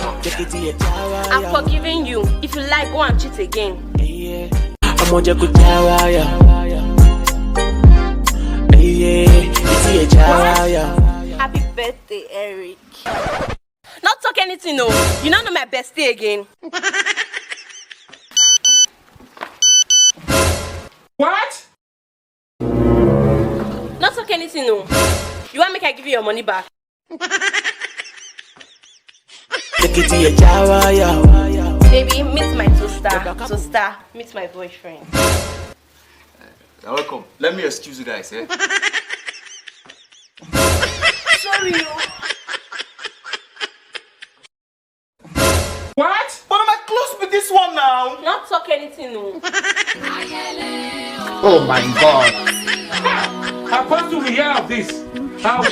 I'm forgiving you. If you like, go and cheat again. I'm on Jaku Jawa, Happy birthday, Eric. Not talk anything, no. You don't know my bestie again. What? Not talk anything, no. You want me to give you your money back? Baby, meet my toaster. Toaster, meet my boyfriend. Welcome. Let me excuse you guys, eh? Sorry, no. What? But am I close with this one now? Not talk anything, no. Oh my God. How fast do we hear of this? How